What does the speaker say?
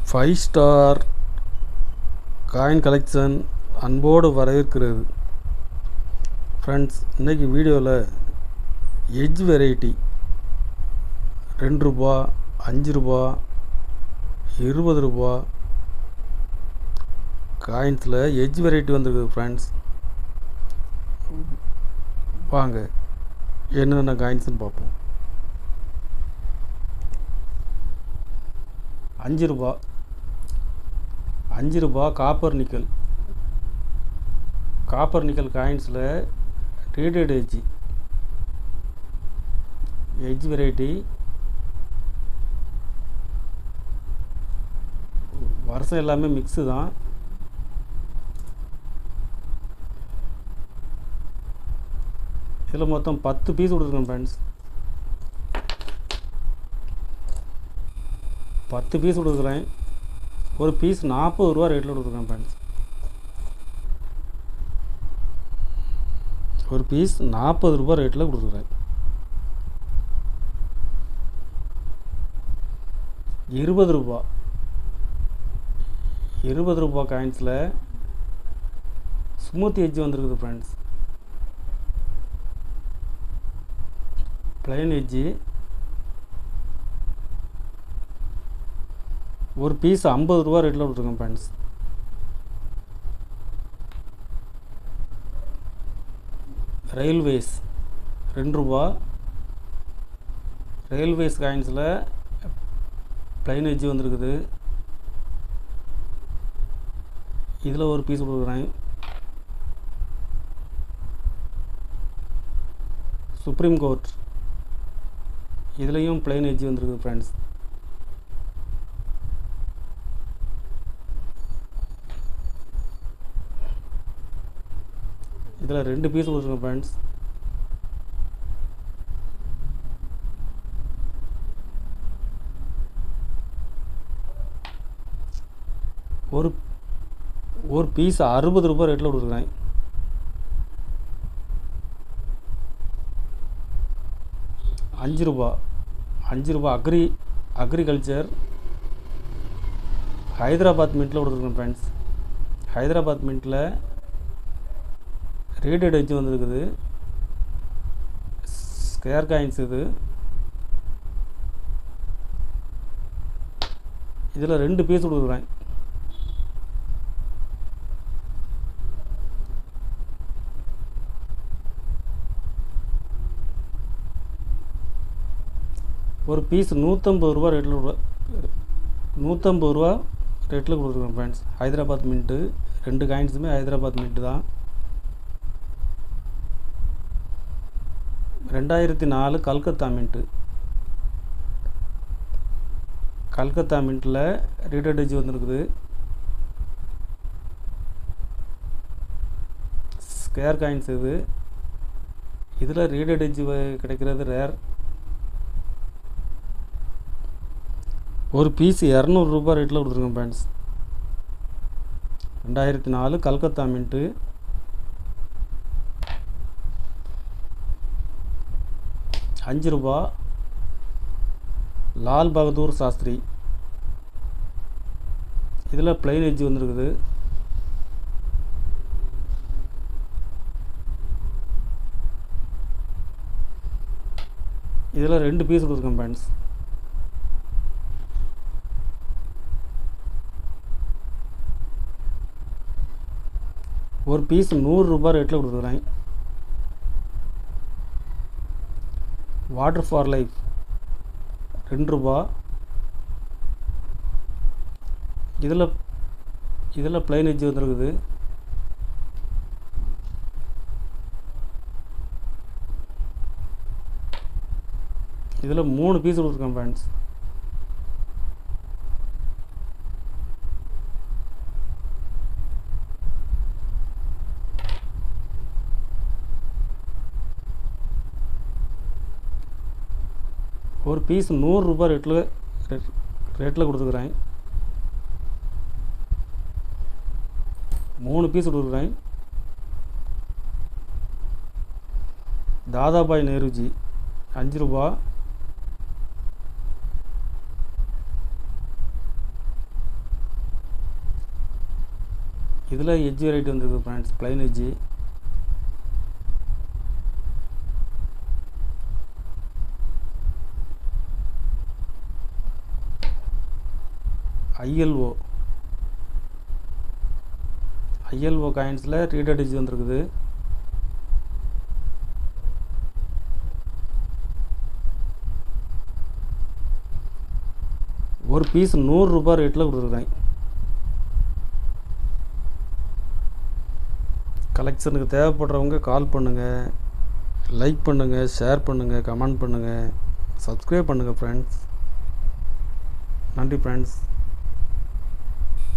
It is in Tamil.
ஃபைவ் ஸ்டார் காயின் கலெக்ஷன் அன்போடு வரவேற்கிறது. ஃப்ரெண்ட்ஸ், இன்றைக்கி வீடியோவில் எட்ஜ் வெரைட்டி ₹2, ₹5, ₹20 காயின்ஸில் எட்ஜ் வெரைட்டி வந்திருக்குது. ஃப்ரெண்ட்ஸ், வாங்க என்னென்ன காயின்ஸ்னு பார்ப்போம். ₹5 காப்பர் நிக்கல் காயின்ஸில் ரீடட் எட்ஜ் வெரைட்டி வருஷம் எல்லாமே மிக்ஸு தான். இதில் மொத்தம் 10 பீஸ் கொடுத்துருக்கேன் ஃப்ரெண்ட்ஸ். 10 பீஸ் கொடுக்குறேன். ஒரு பீஸ் ₹40 ரேட்டில் கொடுத்துருக்கேன் ஃப்ரெண்ட்ஸ். ஒரு பீஸ் ₹40 ரேட்டில் கொடுத்துருக்கேன். ₹20 காயின்ஸில் ஸ்மூத் எட்ஜ் வந்துருக்குது ஃப்ரெண்ட்ஸ். ப்ளைன் எட்ஜி ஒரு பீஸ் ₹50 ரேட்டில் கொடுத்துருக்கேன் ஃப்ரெண்ட்ஸ். ரயில்வேஸ் ₹2 ரயில்வேஸ் காயின்ஸில் ப்ளைன் எட்ஜி வந்துருக்குது. இதில் ஒரு பீஸ் கொடுக்குறேன். சுப்ரீம் கோர்ட் இதுலேயும் ப்ளைன் எட்ஜி வந்துருக்குது ஃப்ரெண்ட்ஸ். இதில் 2 பீஸ் கொடுத்துருக்கேன் ஃப்ரெண்ட்ஸ். ஒரு பீஸ் ₹60 ரேட்டில் கொடுத்துருக்கேன். ₹5 அக்ரிகல்ச்சர் ஹைதராபாத் மின்ட்டில் கொடுத்துருக்கேன் ஃப்ரெண்ட்ஸ். ஹைதராபாத் மின்ட்டில் ரீடட் எட்ஜ் வந்துருக்குது. ஸ்கேர் காயின்ஸ் இதில் 2 பீஸ் கொடுக்குறேன். ஒரு பீஸ் ₹150 ரேட்டில் கொடுத்துருக்கேன் ஃப்ரெண்ட்ஸ். ஹைதராபாத் மின்ட்டு 2 காயின்ஸுமே ஹைதராபாத் மின்ட்டு தான். 2004 கல்கத்தா மின்ட்டில் ரீடட் எட்ஜ் வந்துருக்குது. ஸ்கேர் காயின்ஸ் இதில் ரீடட் எட்ஜ் கிடைக்கிறது ரேர். ஒரு பீஸ் ₹200 ரேட்டில் கொடுத்துருக்கேன் ஃப்ரெண்ட்ஸ். 2004 கல்கத்தா மின்ட்டு. ₹5 லால் பகதூர் சாஸ்திரி இதில் ப்ளைன் எட்ஜ் வந்துருக்குது. இதில் 2 பீஸ் கொடுத்துருக்கேன் ஃப்ரெண்ட்ஸ். ஒரு பீஸ் ₹100 ரேட்டில் கொடுத்துருக்குறேன். வாட்டர் ஃபார் லைஃப் ₹2 இதில் ப்ளைன் எட்ஜ் வந்துருக்குது. இதில் 3 பீஸ் கொடுத்துருக்கேன் ஃப்ரெண்ட்ஸ். ஒரு பீஸ் ₹100 ரேட்டில் கொடுத்துருக்குறேன். 3 பீஸ் கொடுக்குறேன். தாதாபாய் நேருஜி ₹5. இதில் எட்ஜ் வெரைட்டி வந்துருக்கு ஃப்ரெண்ட்ஸ், ப்ளைன் எட்ஜு. ஐஎல்ஓ காயின்ஸில் ரீடட் எட்ஜ் வந்துருக்குது. ஒரு பீஸ் 100 ரூபாய் ரேட்டில் கொடுத்துருக்காங்க. கலெக்ஷனுக்கு தேவைப்படுறவங்க கால் பண்ணுங்கள், லைக் பண்ணுங்கள், ஷேர் பண்ணுங்கள், கமெண்ட் பண்ணுங்கள், சப்ஸ்கிரைப் பண்ணுங்கள் ஃப்ரெண்ட்ஸ். நன்றி ஃப்ரெண்ட்ஸ்.